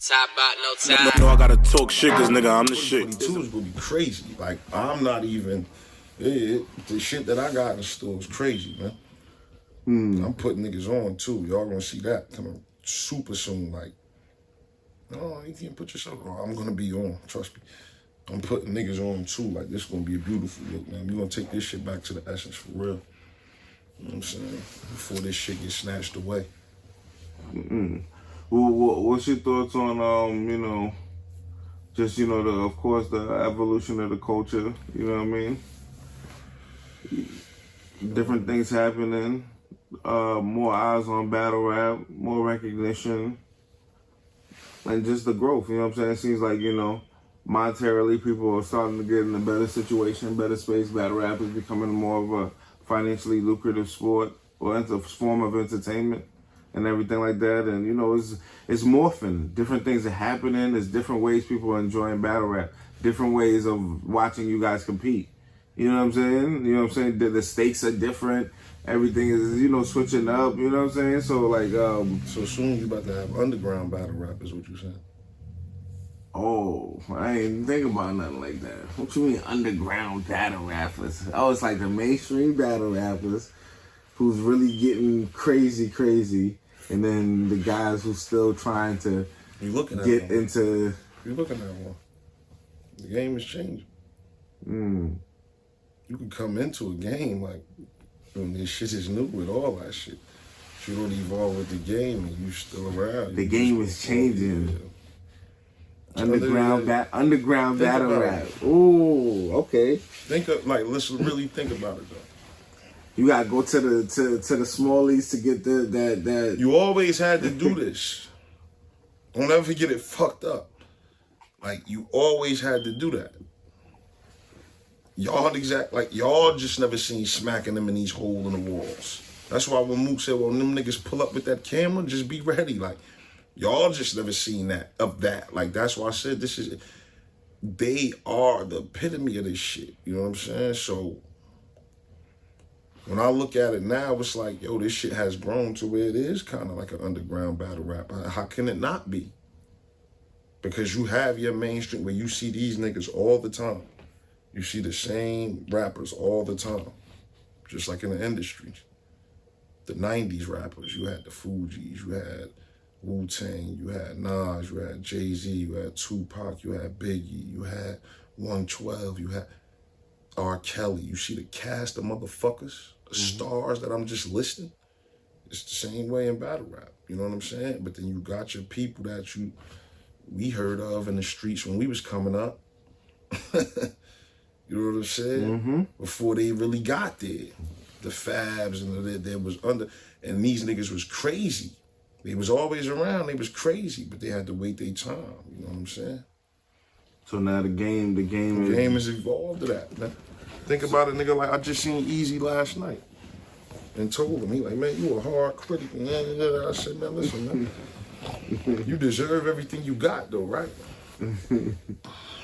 Top out, no time. No, I gotta talk shit, cause nigga, I'm the shit. 2022 is gonna be crazy. Like, I'm not even, the shit that I got in the store is crazy, man. I'm putting niggas on too. Y'all gonna see that coming super soon. Like, no, you can't put yourself on. I'm gonna be on, trust me. I'm putting niggas on too. Like, this gonna be a beautiful look, man. We gonna take this shit back to the essence for real. You know what I'm saying? Before this shit gets snatched away. What's your thoughts on, just, of course, the evolution of the culture, you know what I mean? Different things happening, more eyes on battle rap, more recognition, and just the growth, you know what I'm saying? It seems like, monetarily people are starting to get in a better situation, better space. Battle rap is becoming more of a financially lucrative sport or a form of entertainment and everything like that. And, it's morphing. Different things are happening. There's different ways people are enjoying battle rap, different ways of watching you guys compete. You know what I'm saying? You know what I'm saying? The stakes are different. Everything is, switching up. You know what I'm saying? So, like... So soon you about to have underground battle rap is what you're saying? Oh, I ain't think about nothing like that. What you mean underground battle rappers? Oh, it's like the mainstream battle rappers who's really getting crazy, and then the guys who's still trying to get into... You're looking at one. The game is changing. You can come into a game like, when this shit is new with all that shit. If you don't evolve with the game and you still around. The game is changing. Underground battle rap. Ooh, okay. Think of, let's really think about it though. You gotta go to the smallies to get that. You always had to do this. Don't ever get it fucked up. Like, you always had to do that. Y'all just never seen smacking them in these holes in the walls. That's why when Mook said, well, when them niggas pull up with that camera, just be ready. Like, y'all just never seen that. Like, that's why I said they are the epitome of this shit. You know what I'm saying? So, when I look at it now, it's like, yo, this shit has grown to where it is kind of like an underground battle rap. How can it not be? Because you have your mainstream where you see these niggas all the time. You see the same rappers all the time. Just like in the industry. The 90s rappers, you had the Fugees, you had Wu-Tang, you had Nas, you had Jay-Z, you had Tupac, you had Biggie, you had 112, you had R. Kelly. You see the cast of motherfuckers, the stars that I'm just listing. It's the same way in battle rap. You know what I'm saying? But then you got your people that we heard of in the streets when we was coming up. You know what I'm saying? Before they really got there. The Fabs and there was and these niggas was crazy. They was always around, they was crazy, but they had to wait their time. You know what I'm saying? So now the game has evolved to that, man. Think about it, nigga, like I just seen Easy last night and told him, he like, man, you a hard critic. I said, man, listen, man, you deserve everything you got though, right?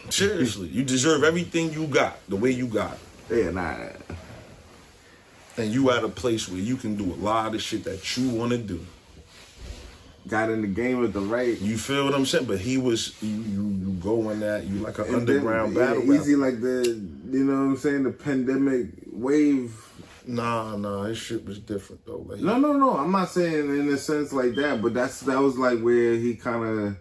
Seriously, you deserve everything you got, the way you got it. Yeah, nah. And you at a place where you can do a lot of shit that you want to do. Got in the game with the right. You feel what I'm saying? But he was, you go in that, you like an underground battle rap. Easy like you know what I'm saying, the pandemic wave. Nah, his shit was different though. Like, No. I'm not saying in a sense like that, but that was like where he kind of,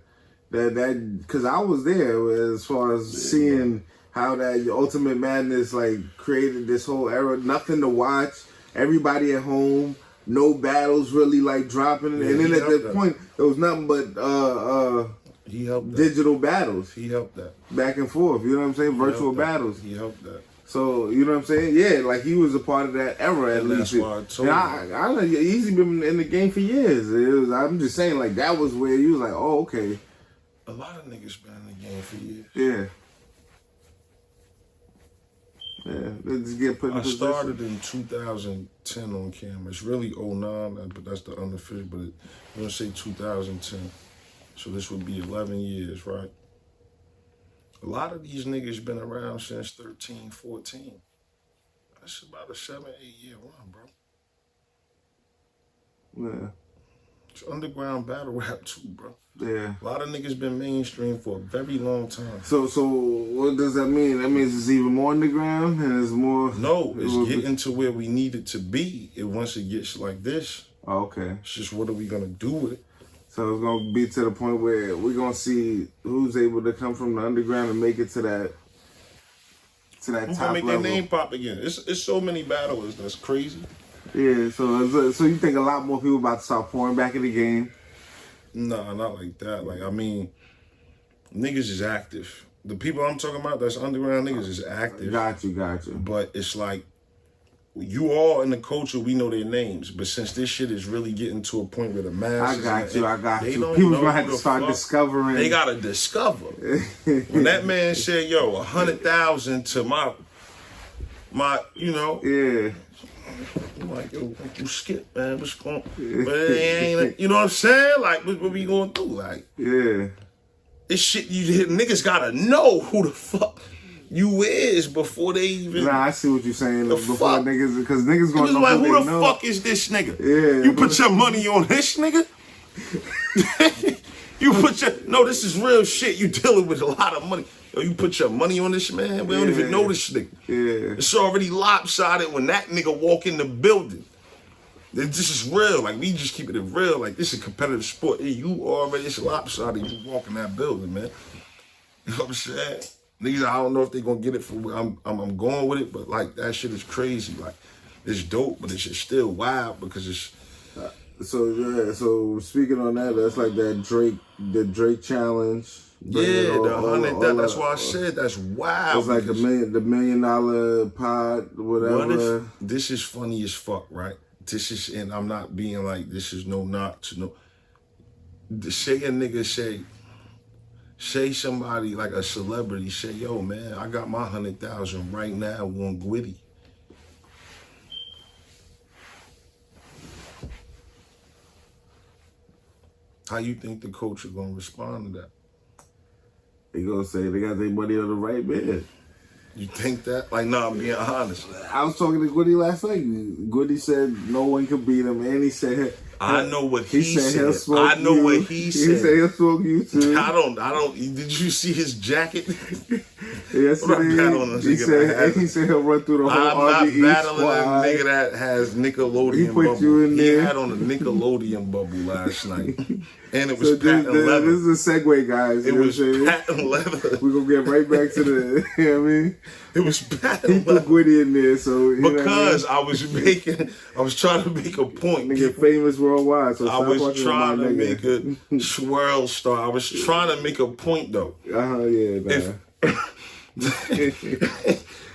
that because I was there as far as seeing how that Ultimate Madness like created this whole era. Nothing to watch, everybody at home, no battles really like dropping, and then at that point there was nothing but he helped digital battles. He helped that back and forth. You know what I'm saying? Virtual battles. He helped that. So you know what I'm saying? Yeah, like he was a part of that era at least. That's why I told you. I know Easy been in the game for years. I'm just saying like that was where you was like, oh okay. A lot of niggas been in the game for years. Yeah. Yeah, they just get put in position. I started in 2010 on camera. It's really 09, but that's the unofficial, but I'm going to say 2010. So this would be 11 years, right? A lot of these niggas been around since 13, 14. That's about a 7-8 year run, bro. Yeah. It's underground battle rap too, bro. Yeah. A lot of niggas been mainstream for a very long time. So what does that mean? That means it's even more underground and it's more. No, it's getting to where we need it to be. And once it gets like this, oh, okay. it's just what are we gonna do with it? So it's gonna be to the point where we're gonna see who's able to come from the underground and make it to that Who top gonna make level. their name pop again? It's so many battlers that's crazy. Yeah. So you think a lot more people about to start pouring back in the game? Nah, not like that. Like, I mean, niggas is active. The people I'm talking about that's underground niggas is active. Got you. But it's like, you all in the culture, we know their names. But since this shit is really getting to a point where the masses... I got they you. don't People's know gonna have who to the start fuck- discovering. They gotta discover. When that man said, yo, 100,000 to my, you know... Yeah. I'm like, yo, you skip, man. What's going on? But it ain't, you know what I'm saying? Like, what we going through? Like, Yeah. this shit, niggas gotta know who the fuck you is before they even. Nah, I see what you're saying. The Before fuck? niggas, because niggas gonna Niggas know like, who who they the know. fuck is this nigga? Yeah. You put your money on this nigga? No, this is real shit. You dealing with a lot of money. Yo, you put your money on this man? We don't even know this nigga. Yeah. It's already lopsided when that nigga walk in the building. This is real. Like, we just keeping it real. Like, this is a competitive sport. Hey, you already, it's lopsided. You walk in that building, man. You know what I'm saying? Niggas, I don't know if they gonna get it for where I'm going with it, but like, that shit is crazy. Like, it's dope, but it's just still wild because it's... So speaking on that, that's like the Drake challenge. Yeah, the 100. That's why I said that's wild. It's like the $1 million pod, whatever. What if this is funny as fuck, right? This is, and I'm not being like, this is no not to no. Say a nigga say somebody like a celebrity say, yo man, I got my 100,000 right now on Gwitty. How you think the culture gonna respond to that? They gonna say they got their money on the right man. You think that? Like, nah, I'm being honest. I was talking to Gwitty last night. Gwitty said no one could beat him, and he said I know what he said. he'll smoke I know you. what he said. He said he'll smoke you too. I don't. Did you see his jacket? Yes, he said he'll run through the whole I'm not RBE battling squad. that nigga that has Nickelodeon He put bubble. you in He there. had on a Nickelodeon bubble last night, and it was So patent leather. this is a segue, guys. It You know was what I'm saying? patent leather. We're gonna get right back to the, you know what I mean? It was He patent put leather Gwitty in there, so you because know what I was trying to make a point. I mean? Nigga famous worldwide, so I stop was watching trying my to nigga. make a swirl star. I was trying to make a point though. Yeah, man.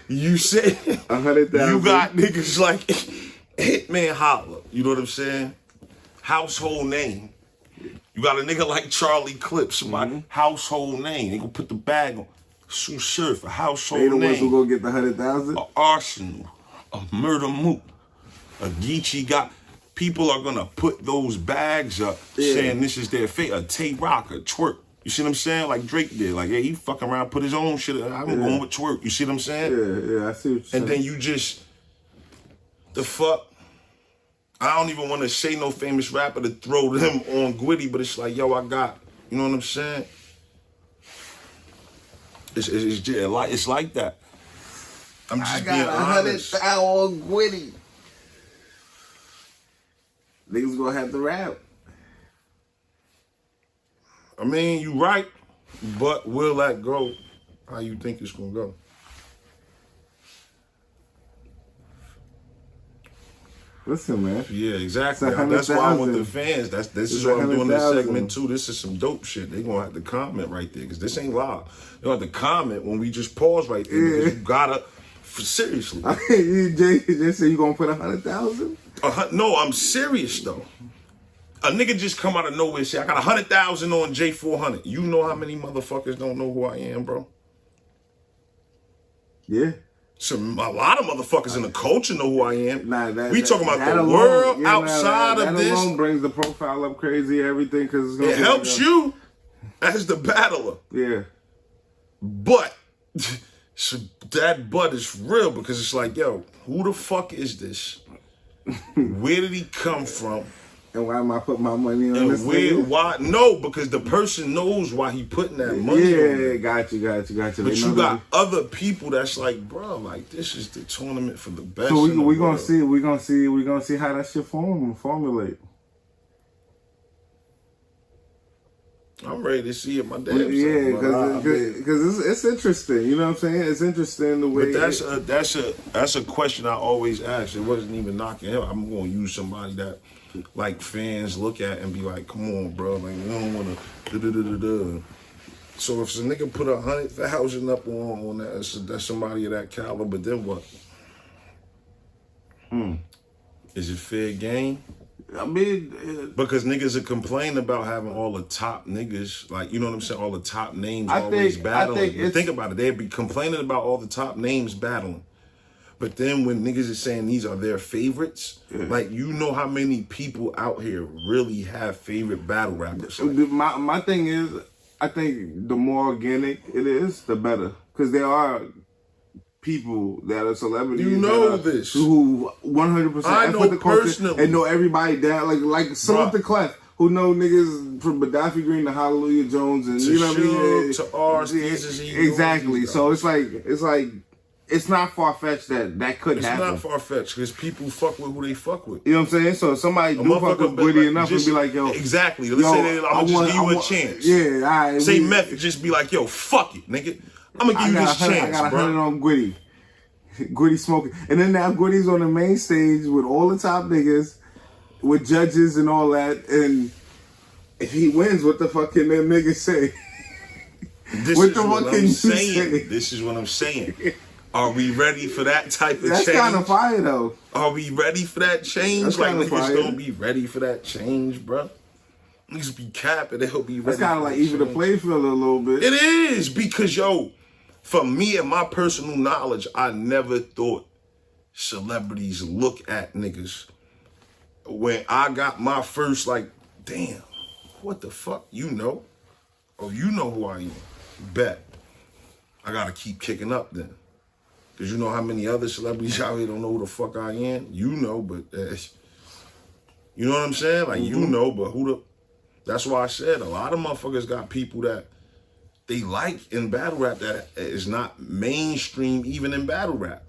You said 100,000. you got niggas like Hitman Holla. You know what I'm saying? Household name. You got a nigga like Charlie Clips, somebody household name. They gonna put the bag on. Sue Surf, a household They the name. ones who gonna get the 100,000. A Arsenal, a Murder Moot, a Geechee got. People are gonna put those bags up saying this is their fate. A Tay Rock, a Twerk. You see what I'm saying? Like Drake did. Like, yeah, he fucking around, put his own shit. I'm going with Twerk. You see what I'm saying? Yeah, I see what you're saying. And then you just, the fuck? I don't even want to say no famous rapper to throw them on Gwitty, but it's like, yo, I got, you know what I'm saying? It's like that. I'm just being honest. 100,000 on Gwitty. Niggas gonna have to rap. I mean, you right, but will that go how you think it's gonna go? Listen, man. Yeah, exactly. It's That's why I want the 100,000. fans. This It's is why I'm doing this 100,000. segment too. This is some dope shit. They gonna have to comment right there because this ain't live. They gonna have to comment when we just pause right there because you gotta seriously. Jay said you gonna put 100,000? No, I'm serious though. A nigga just come out of nowhere and say, I got 100,000 on J400. You know how many motherfuckers don't know who I am, bro? Yeah. A lot of motherfuckers in the culture know who I am. We talking about that the alone, world yeah, outside that of this. That alone brings the profile up crazy, everything, because It helps you as the battler. Yeah. But so that but is real because it's like, yo, who the fuck is this? Where did he come from? And why am I putting my money on And this nigga? why? No, because the person knows why he putting that money on Yeah, it. got you. But you got other people that's like, bro, like this is the tournament for the best. So we gonna see how that shit formulate. I'm ready to see it my damn self. Yeah, because it's interesting. You know what I'm saying? It's interesting the way. But that's a question I always ask. It wasn't even knocking him. I'm gonna use somebody that like fans look at and be like, come on, bro, like we don't wanna da. So if a nigga put 100,000 up on that, that's somebody of that caliber, then what? Is it fair game? I mean, Because niggas are complaining about having all the top niggas, like, you know what I'm saying, all the top names always battling. But think about it, they'd be complaining about all the top names battling. But then when niggas are saying these are their favorites, like, you know how many people out here really have favorite battle rappers? Like, my thing is, I think the more organic it is, the better. Because there are people that are celebrities, you know this, who 100% I know with the culture personally, and know everybody down, like Salute the Clef, who know niggas from Gaddafi Green to Hallelujah Jones, and you know what I mean, to ours, exactly. So it's like it's not far fetched that could happen. It's not far fetched because people fuck with who they fuck with. You know what I'm saying? So if somebody do fuck with Gwitty enough and be like, yo, exactly. Let's say I'm gonna just give you a chance. Yeah, all right. Say Meth, just be like, yo, fuck it, nigga. I'm gonna give you this chance, I got 100 bro. on Gwitty. Gwitty smoking. And then now Gwitty's on the main stage with all the top niggas, with judges and all that. And if he wins, what the fuck can them niggas say? This is what I'm saying. Are we ready for that type of change? That's kind of fire, though. Are we ready for that change? That's like, niggas fire. Don't be ready for that change, bro. Niggas be capping, they'll be ready. That's kind of like even the play field a little bit. It is, because, yo, for me and my personal knowledge, I never thought celebrities look at niggas. When I got my first, like, damn, what the fuck? You know? Oh, you know who I am. Bet. I gotta keep kicking up then. Because you know how many other celebrities out here don't know who the fuck I am? You know, but you know what I'm saying? Like, you know, but that's why I said a lot of motherfuckers got people that they like in battle rap that is not mainstream even in battle rap.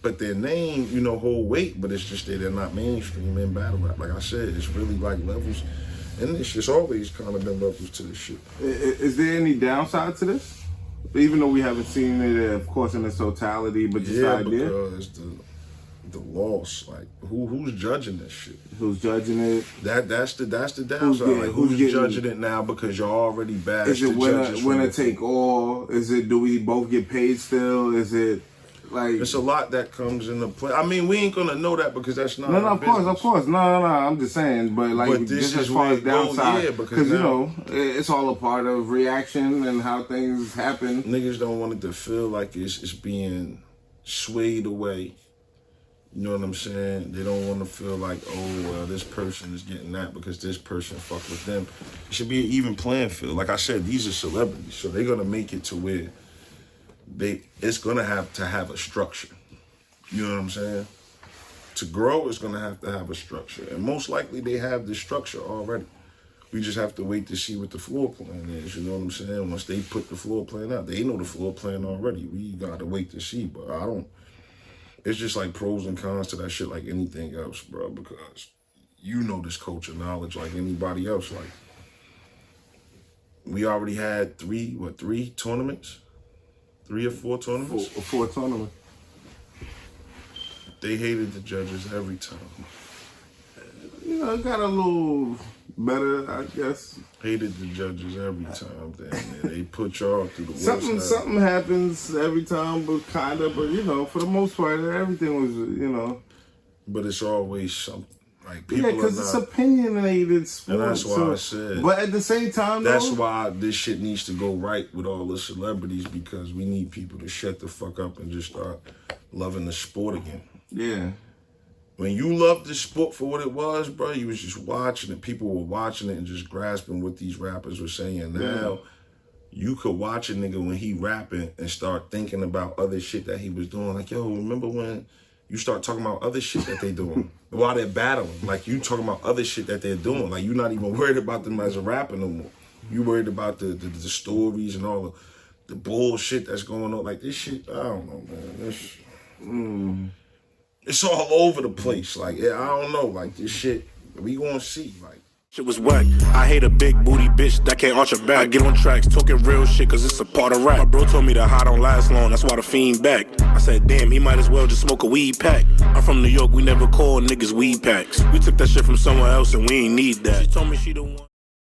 But their name, you know, hold weight, but it's just that they're not mainstream in battle rap. Like I said, it's really like levels. And it's just always kind of been levels to this shit. Is there any downside to this? Even though we haven't seen it, of course, in its totality, but just the idea? Because the loss, like, who's judging this shit? Who's judging it? That's the downside. Who's judging it now because you're already bad? Is it winner take all? Is it, do we both get paid still? Is it like... It's a lot that comes into play. I mean, we ain't gonna know that because that's not of course. No, I'm just saying, but like, just as far as downside, because you know, it's all a part of reaction and how things happen. Niggas don't want it to feel like it's being swayed away. You know what I'm saying? They don't want to feel like, oh, well, this person is getting that because this person fucked with them. It should be an even playing field. Like I said, these are celebrities, so they're gonna make it to where it's gonna have to have a structure. You know what I'm saying? To grow, it's gonna have to have a structure, and most likely they have the structure already. We just have to wait to see what the floor plan is. You know what I'm saying? Once they put the floor plan out, they know the floor plan already. We gotta wait to see, but I don't. It's just like pros and cons to that shit like anything else, bro, because you know this culture knowledge like anybody else. Like, we already had three tournaments? 3 or 4 tournaments? Four tournaments. They hated the judges every time. You know, it got a little better, I guess. Hated the judges every time. They put y'all through the worst. Something happens every time, but you know, for the most part, everything was, you know. But it's always something. Like, people because it's opinionated sports. And that's why I said. But at the same time, that's why this shit needs to go right with all the celebrities, because we need people to shut the fuck up and just start loving the sport again. Yeah. When you loved the sport for what it was, bro, you was just watching it. People were watching it and just grasping what these rappers were saying. Now, you could watch a nigga when he rapping and start thinking about other shit that he was doing. Like, yo, remember when you start talking about other shit that they doing while they're battling. Like, you talking about other shit that they're doing. Like, you're not even worried about them as a rapper no more. You worried about the stories and all the bullshit that's going on. Like, this shit, I don't know, man. It's all over the place. Like, I don't know. Like, this shit, we gonna see. Like, Shit was whack. I hate a big booty bitch that can't arch her back. I get on tracks, talking real shit cause it's a part of rap. My bro told me that high don't last long, that's why the fiend back. I said, damn, he might as well just smoke a weed pack. I'm from New York, we never call niggas weed packs. We took that shit from somewhere else and we ain't need that. She told me she the one.